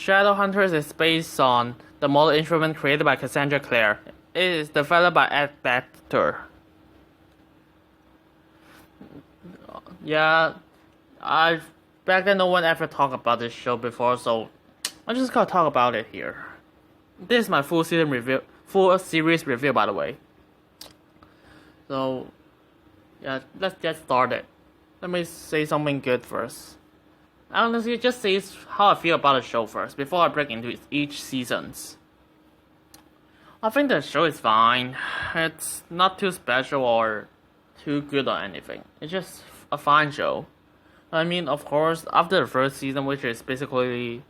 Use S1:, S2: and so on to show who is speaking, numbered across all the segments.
S1: Shadowhunters is based on the model instrument created by Cassandra Clare. It is developed by Ed Decter. Yeah, back then no one ever talked about this show before, so I'm just gonna talk about it here. This is my full series review, by the way. So, yeah, let's get started. Let me say something good first. I honestly just say how I feel about the show first before I break into each seasons. I think the show is fine. It's not too special or too good or anything. It's just a fine show. I mean, of course, after the first season, which is basically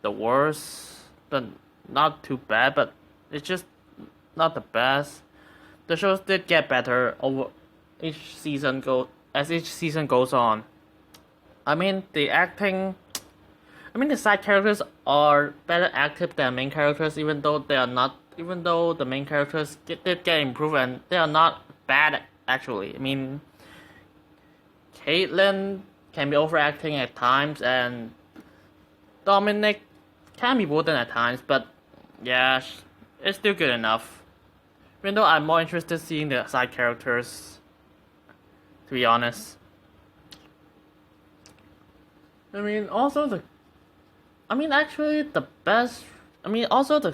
S1: the worst, but not too bad, but it's just not the best. The shows did get better over each season as each season goes on. I mean, the side characters are better acted than main characters, even though the main characters did get improved and they are not bad actually. I mean, Caitlin can be overacting at times and Dominic can be wooden at times, but yeah, it's still good enough. Even though I'm more interested in seeing the side characters, to be honest. Also the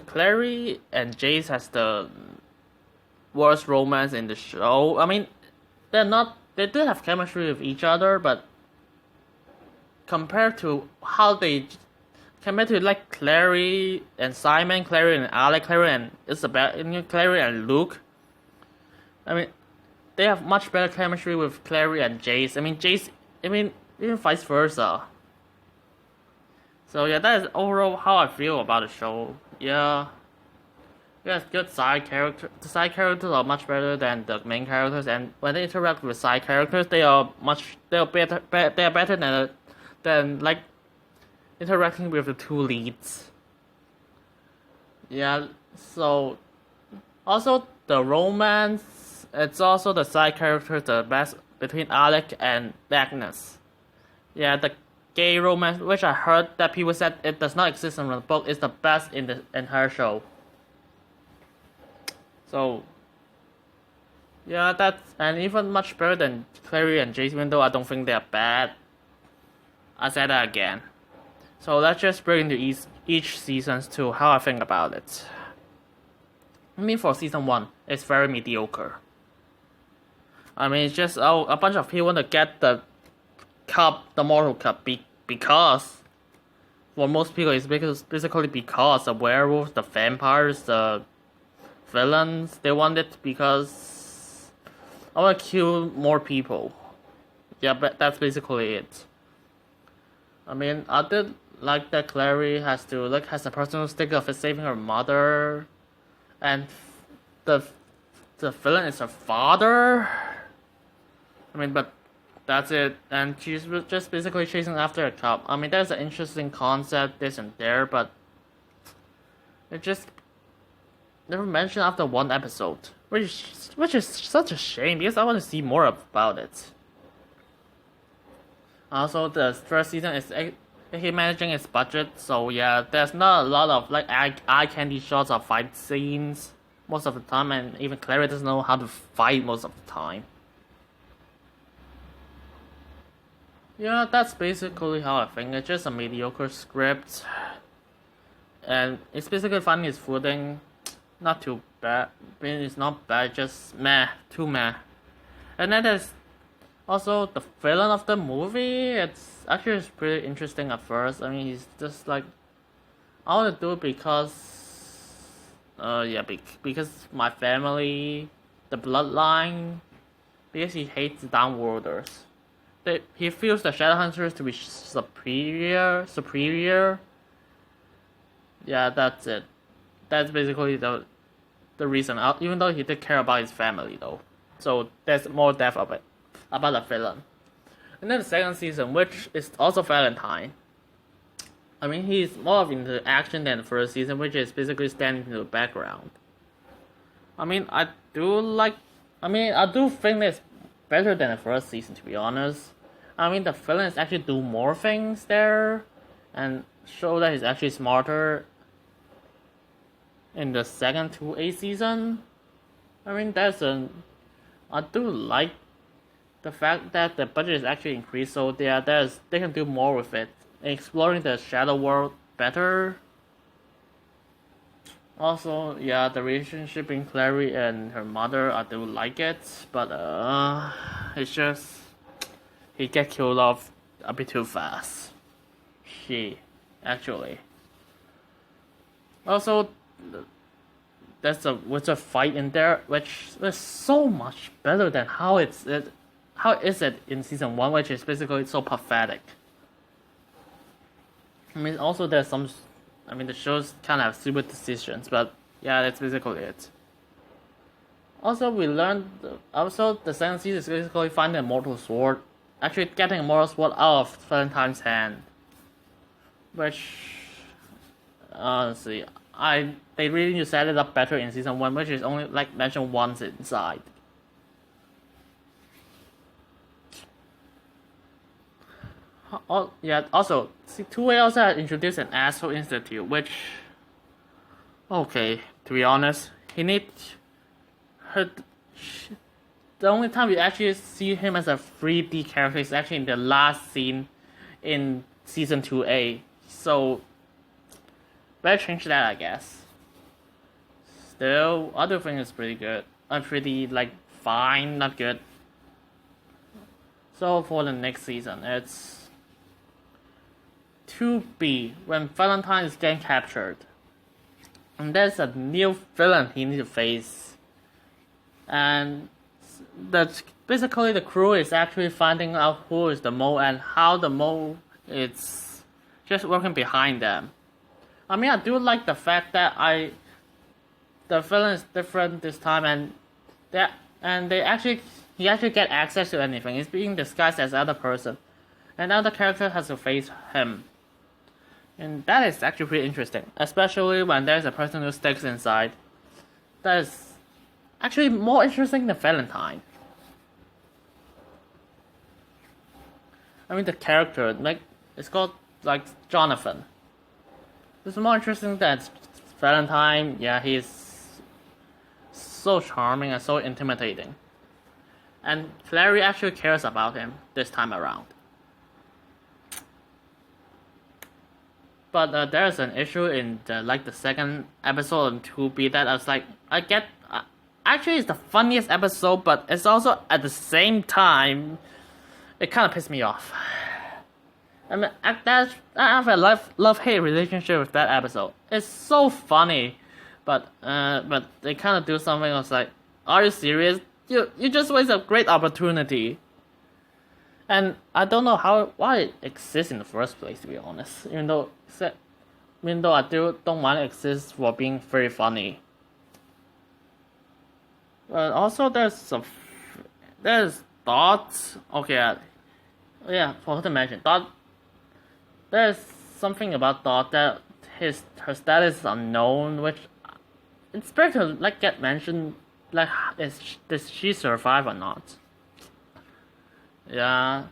S1: Clary and Jace has the worst romance in the show. I mean, they do have chemistry with each other, but compared to like Clary and Simon, Clary and Alec, Clary and Isabel, Clary and Luke, I mean, they have much better chemistry with Clary and Jace. Even vice versa. So yeah, that is overall how I feel about the show. Yeah, good side character. The side characters are much better than the main characters, and when they interact with side characters, they are better than like interacting with the two leads. Yeah. So also the romance. It's also the side characters the best between Alec and Agnes. Yeah, the gay romance, which I heard that people said it does not exist in the book, is the best in the entire show. So, yeah, that's and even much better than Clary and Jace, even though I don't think they are bad. I said that again. So let's just break into each season to how I think about it. For season 1, it's very mediocre. It's just a bunch of people want to get the cup, the Mortal Cup, because for most people it's basically because the werewolves, the vampires, the villains, they want it because I want to kill more people. Yeah, but that's basically it. I did like that Clary has a personal stake of saving her mother, and the villain is her father. But that's it, and she's just basically chasing after a cup. There's an interesting concept, this and there, but it just never mentioned after one episode, which is such a shame because I want to see more about it. Also, the first season is managing its budget, so yeah, there's not a lot of eye candy shots of fight scenes most of the time, and even Clary doesn't know how to fight most of the time. Yeah, that's basically how I think. It's just a mediocre script, and it's basically finding its footing. Not too bad. It's not bad, just meh, too meh. And then there's also the villain of the movie. It's actually pretty interesting at first. He's just like, I want to do it because, because my family, the bloodline, because he hates the Downworlders. He feels the Shadowhunters to be superior. Yeah, that's it. That's basically the reason. Even though he did care about his family though, so there's more depth of it about the villain. And then the second season, which is also Valentine. He's more of into action than the first season, which is basically standing in the background. I do think it's better than the first season, to be honest. The villains actually do more things there, and show that he's actually smarter in the second 2A season. I mean, I do like the fact that the budget is actually increased, so they can do more with it, exploring the shadow world better. Also, yeah, the relationship between Clary and her mother, I do like it, but it's just he get killed off a bit too fast. Actually. Also, there's a fight in there which is so much better than how is it in season 1, which is basically so pathetic. I mean, also there's some. I mean, the shows kind of have stupid decisions, but yeah, that's basically it. Also, we learned. Also, the second season is basically finding a mortal sword. Actually, getting a mortal sword out of Valentine's hand. Which, honestly, they really need to set it up better in season 1, which is only like mentioned once inside. Oh, yeah, also, 2A also had introduced an asshole institute, which, okay, to be honest, the only time we actually see him as a 3D character is actually in the last scene in season 2A, so, better change that, I guess. Still, other thing is pretty good, pretty, like, fine, not good. So, for the next season, it's 2B, when Valentine is getting captured. And there's a new villain he needs to face. And basically the crew is actually finding out who is the mole and how the mole is just working behind them. I mean, I do like the fact that the villain is different this time, and he actually get access to anything. He's being disguised as another person. Another character has to face him. And that is actually pretty interesting, especially when there's a person who sticks inside. That is actually more interesting than Valentine. I mean, the character, like, it's called, like, Jonathan. It's more interesting than Valentine. Yeah, he's so charming and so intimidating. And Clary actually cares about him this time around. But there's an issue in the second episode in 2B that I was like, actually it's the funniest episode, but it's also at the same time, it kind of pissed me off. I mean, I have a love-hate relationship with that episode. It's so funny, but they kind of do something. I was like, are you serious? You just waste a great opportunity. And I don't know why it exists in the first place, to be honest. Even though I don't want it exists for being very funny. But also there's Dot. Okay, yeah, forgot to mention Dot. There's something about Dot that her status is unknown, which it's better to like get mentioned. Like, does she survive or not? Yeah.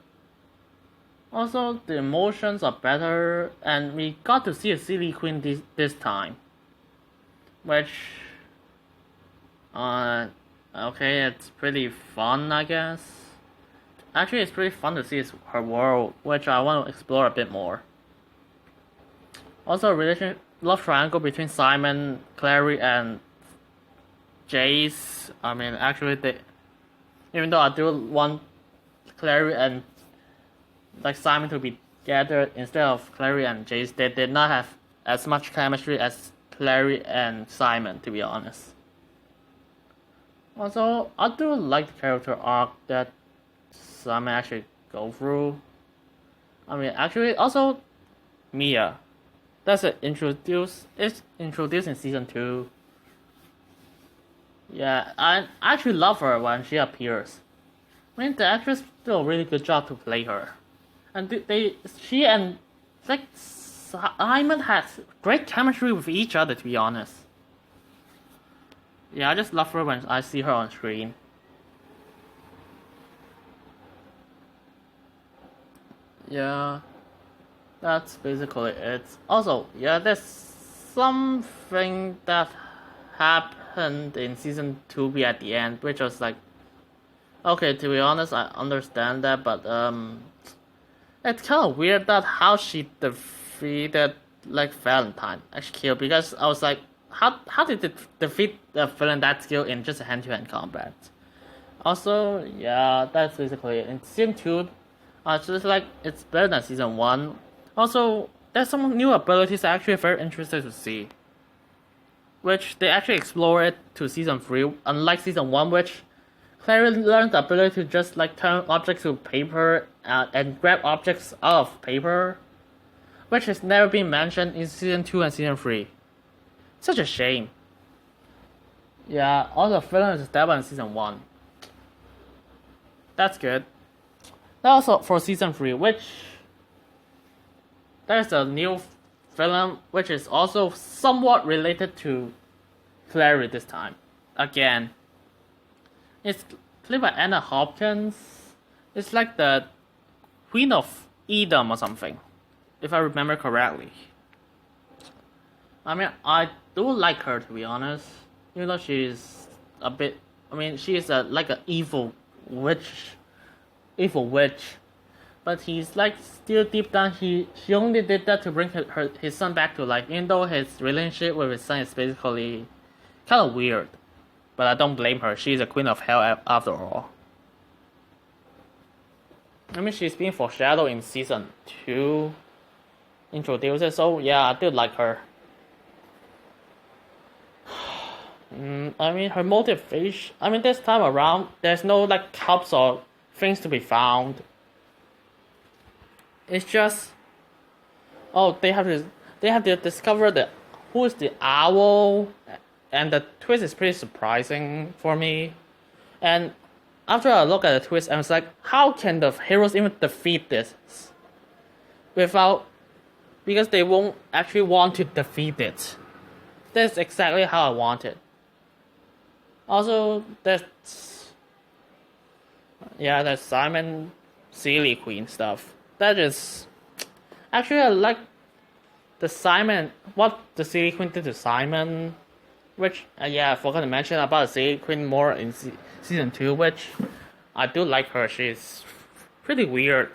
S1: Also, the emotions are better, and we got to see a silly queen this time. Which, okay, it's pretty fun, I guess. Actually, it's pretty fun to see her world, which I want to explore a bit more. Also, love triangle between Simon, Clary, and Jace. I mean, actually, even though I do want Clary and like Simon to be gathered instead of Clary and Jace, they did not have as much chemistry as Clary and Simon, to be honest. Also, I do like the character arc that Simon actually go through. I mean, actually, also Mia. It's introduced in season 2. Yeah, I actually love her when she appears. I mean, the actress did a really good job to play her, and she and like Simon has great chemistry with each other. To be honest, yeah, I just love her when I see her on screen. Yeah. That's basically it. Also, yeah, there's something that happened in season 2B at the end, which was like, okay, to be honest, I understand that, but it's kind of weird that how she defeated like Valentine HQ, because I was like, how did it defeat the villain that skill in just a hand-to-hand combat? Also, yeah, that's basically it. In season 2, just like it's better than season 1. Also, there's some new abilities I'm actually very interested to see, which they actually explore it to season 3, unlike season 1, which Clary learned the ability to just like turn objects to paper and grab objects out of paper, which has never been mentioned in season 2 and season 3. Such a shame. Yeah, all the villains is developed in season 1. That's good. That also for season 3, which there's a new villain which is also somewhat related to Clary this time. Again, it's played by Anna Hopkins. It's like the Queen of Edom or something, if I remember correctly. I mean, I do like her, to be honest. Even though she's a bit, I mean, she is like an evil witch, but he's like still deep down. She only did that to bring his son back to life. Even though his relationship with his son is basically kind of weird, but I don't blame her. She's a queen of hell after all. I mean, she's been foreshadowed in season 2, introduced. So yeah, I do like her. I mean, her motivation. I mean, this time around, there's no like cups or things to be found. It's just, oh, they have to discover who is the owl, and the twist is pretty surprising for me. And after I look at the twist, I was like, how can the heroes even defeat this because they won't actually want to defeat it. That's exactly how I want it. Also, there's Simon Sealy Queen stuff. That is actually, I like what the Sealy Queen did to Simon, which I forgot to mention about the Sealy Queen more in season 2, which I do like her. She's pretty weird,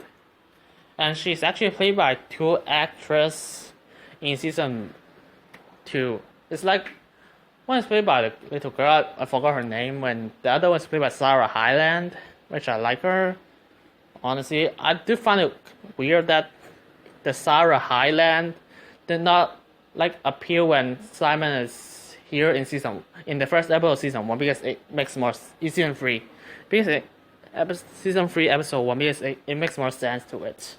S1: and she's actually played by 2 actresses in season 2. It's like one is played by the little girl, I forgot her name, when the other one is played by Sarah Hyland, which I like her. Honestly, I do find it weird that the Sarah Hyland did not like appear when Simon is here in the first episode of season 1, because it makes more season 3. Because season 3 episode 1, because it makes more sense to it.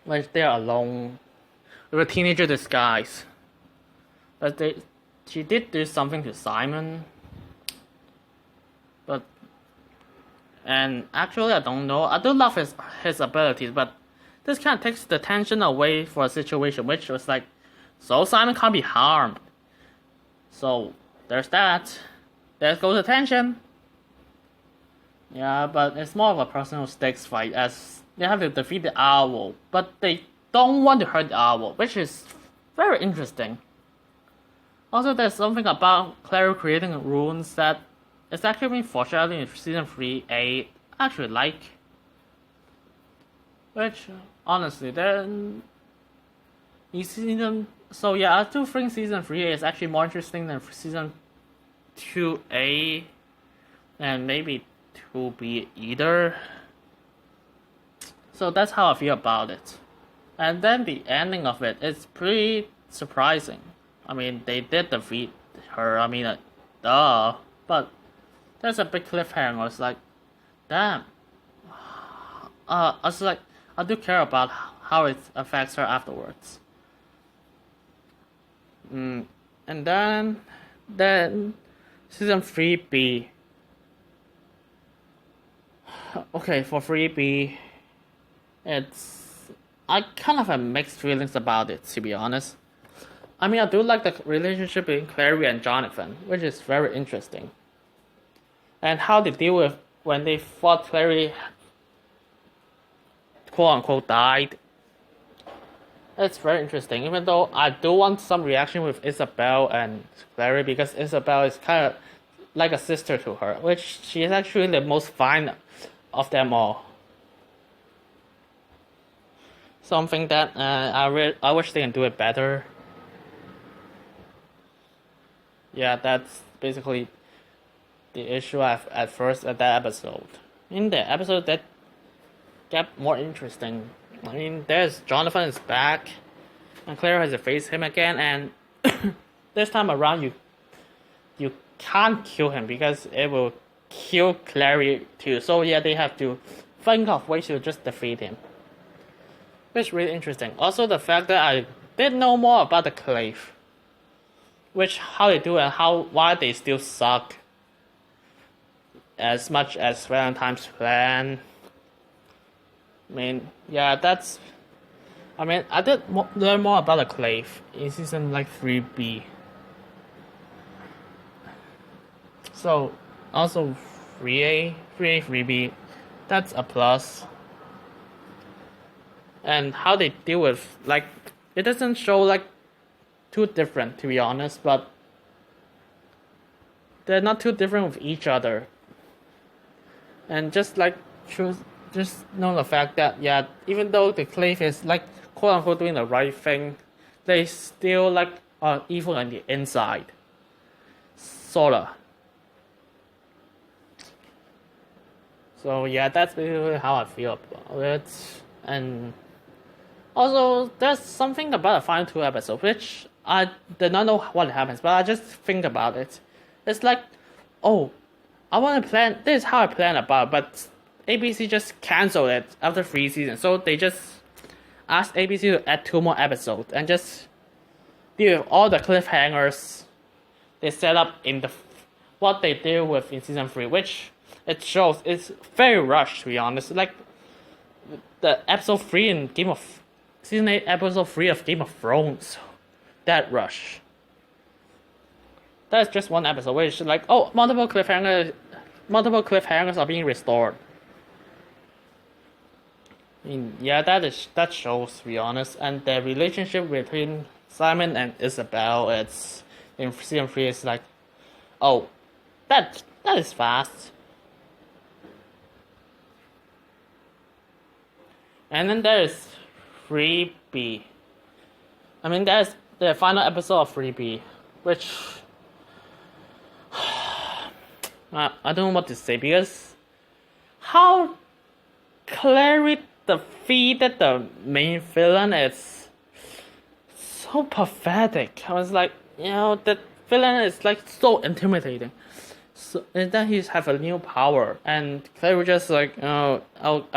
S1: Like they are alone with a teenager disguise. But she did do something to Simon. And actually, I don't know. I do love his abilities, but this kind of takes the tension away for a situation, which was like, so Simon can't be harmed. So there's that. There goes the tension. Yeah, but it's more of a personal stakes fight, as they have to defeat the owl, but they don't want to hurt the owl, which is very interesting. Also, there's something about Clary creating runes that is actually been foreshadowed in season 3A. I actually like. Which, honestly, then so yeah, I do think season 3A is actually more interesting than season 2A, and maybe 2B either. So that's how I feel about it. And then the ending of it is pretty surprising. I mean, they did defeat her, I mean, duh. But there's a big cliffhanger. It's like, damn. I was like, I do care about how it affects her afterwards. And then season 3B. Okay, for 3B, I kind of have mixed feelings about it, to be honest. I mean, I do like the relationship between Clary and Jonathan, which is very interesting. And how they deal with when they thought Clary, quote unquote, died. It's very interesting, even though I do want some reaction with Isabel and Clary, because Isabel is kind of like a sister to her, which she is actually the most fine of them all. Something that I wish they can do it better. Yeah, that's basically the issue at first at that episode. In the episode that got more interesting, I mean, there's Jonathan is back, and Claire has to face him again, and this time around you can't kill him because it will kill Clary too. So yeah, they have to think of ways to just defeat him, which is really interesting. Also, the fact that I did know more about the Clave, which how they do and why they still suck as much as Valentine's plan. I mean, yeah, that's. I mean, I did learn more about the Clave in season like 3B. So, also 3A, 3A, 3B, that's a plus. And how they deal with, like, it doesn't show like too different, to be honest, but they're not too different with each other. And just like just know the fact that yeah, even though the Clave is like quote unquote doing the right thing, they still like are evil on the inside. Sorta. So yeah, that's basically how I feel about it. And also there's something about the final 2 episodes which I did not know what happens, but I just think about it. It's like, oh, I want to plan. This is how I plan about, but ABC just canceled it after 3 seasons. So they just asked ABC to add 2 more episodes and just deal with all the cliffhangers they set up in the what they deal with in season 3, which it shows it's very rushed, to be honest. Like the episode 3 in season 8, episode 3 of Game of Thrones, that rush. That's just one episode where it's like, oh, multiple cliffhangers are being restored. I mean, yeah, that shows, to be honest. And the relationship between Simon and Isabel, it's in season 3 is like, oh, that is fast. And then there's 3B. I mean, there's the final episode of 3B, which I don't know what to say, because how Clary defeated the main villain is so pathetic. I was like, the villain is like so intimidating. So and then he have a new power, and Clary just like, I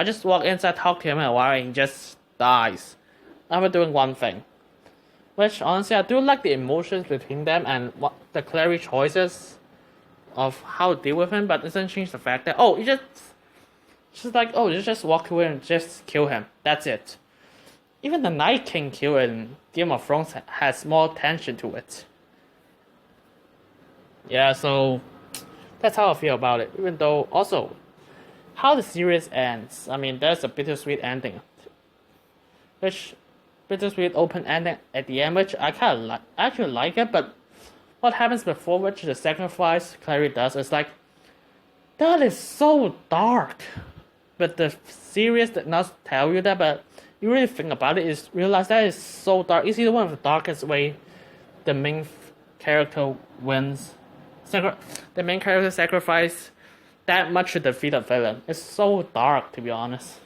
S1: just walk inside, talk to him a while, and he just dies after doing one thing. Which honestly, I do like the emotions between them and what the Clary choices of how to deal with him, but it doesn't change the fact that you just walk away and just kill him. That's it. Even the Night King kill in Game of Thrones has more tension to it. Yeah, so that's how I feel about it. Even though also how the series ends. I mean, there's a bittersweet ending, which bittersweet open ending at the end, which I kind of actually like it, but what happens before, which the sacrifice Clary does, is like, that is so dark. But the series did not tell you that, but you really think about it, is realize that is so dark. It's either one of the darkest way the main character wins. The main character sacrifice that much to defeat a villain. It's so dark, to be honest.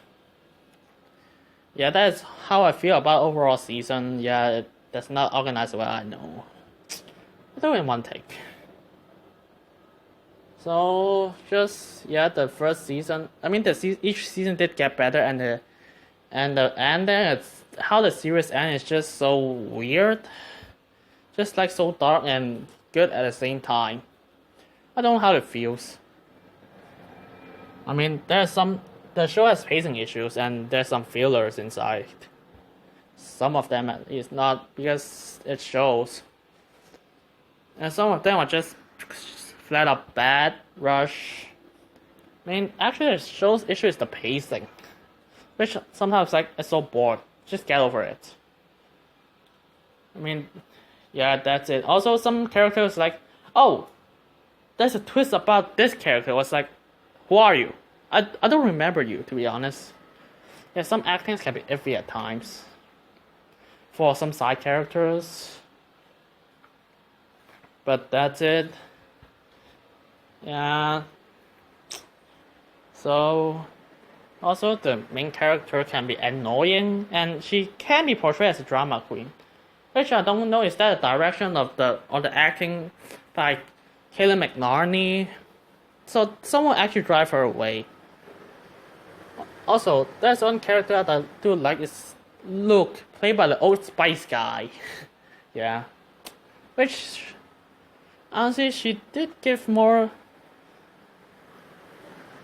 S1: Yeah, that's how I feel about overall season. Yeah, that's not organized well, I know. I do it in one take. So just the first season. I mean, each season did get better, and the ending, it's how the series ends is just so weird, just like so dark and good at the same time. I don't know how it feels. I mean, the show has pacing issues, and there's some fillers inside. Some of them is not, because it shows. And some of them are just flat up bad, rush. I mean, actually the show's issue is the pacing, which sometimes like it's so bored. Just get over it. I mean, yeah, that's it. Also, some characters like, oh, there's a twist about this character. It was like, who are you? I don't remember you, to be honest. Yeah, some actings can be iffy at times. For some side characters. But that's it. Yeah. So, also the main character can be annoying, and she can be portrayed as a drama queen. Which I don't know, is that the direction of the acting by Katerine McNamara? So someone actually drive her away. Also, there's one character that I do like is Luke, played by the Old Spice guy. Yeah. Which, honestly, she did give more.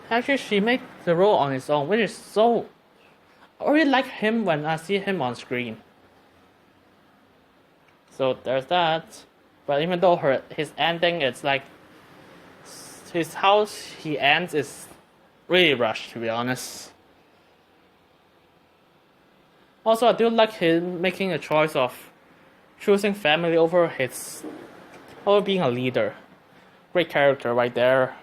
S1: Actually, she made the role on its own, which is so. I really like him when I see him on screen. So there's that. But even though his ending, it's like his house he ends is really rushed, to be honest. Also, I do like him making a choice of choosing family over being a leader. Great character right there.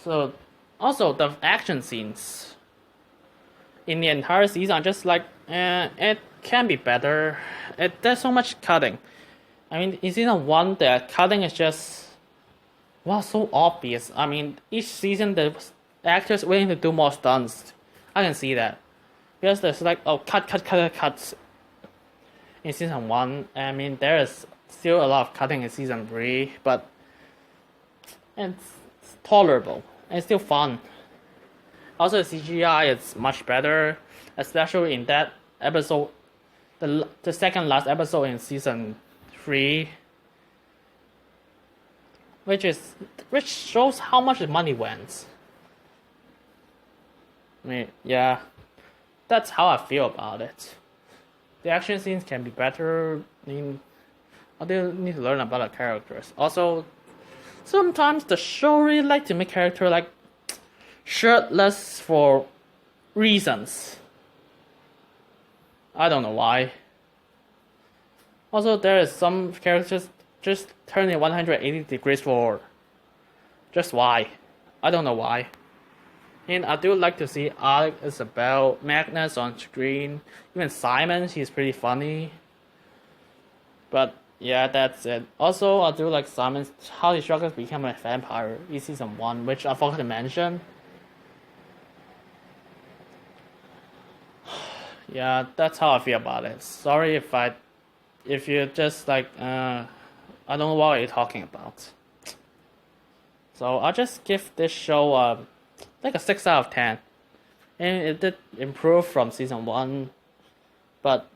S1: So, also the action scenes in the entire season are just like, it can be better. There's so much cutting. I mean, in season 1, the cutting is just, wow, so obvious. I mean, each season the actors willing to do more stunts. I can see that. Because there's like, oh, cut in season 1. I mean, there is still a lot of cutting in season 3, but it's tolerable. It's still fun. Also, the CGI is much better, especially in that episode, the second last episode in season 3, which shows how much the money went. I mean, yeah, that's how I feel about it. The action scenes can be better. I mean, I do need to learn about the characters. Also, sometimes the show really like to make character like shirtless for reasons. I don't know why. Also, there is some characters just turning 180 degrees for just why. I don't know why. And I do like to see Alec, Isabel, Magnus on screen. Even Simon, he's pretty funny. But yeah, that's it. Also, I do like Simon's how he struggles to become a vampire in season 1, which I forgot to mention. Yeah, that's how I feel about it. Sorry if you're just like, I don't know what you're talking about. So I'll just give this show like a 6 out of 10. And it did improve from season 1, but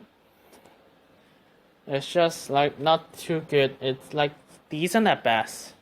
S1: it's just like not too good. It's like decent at best.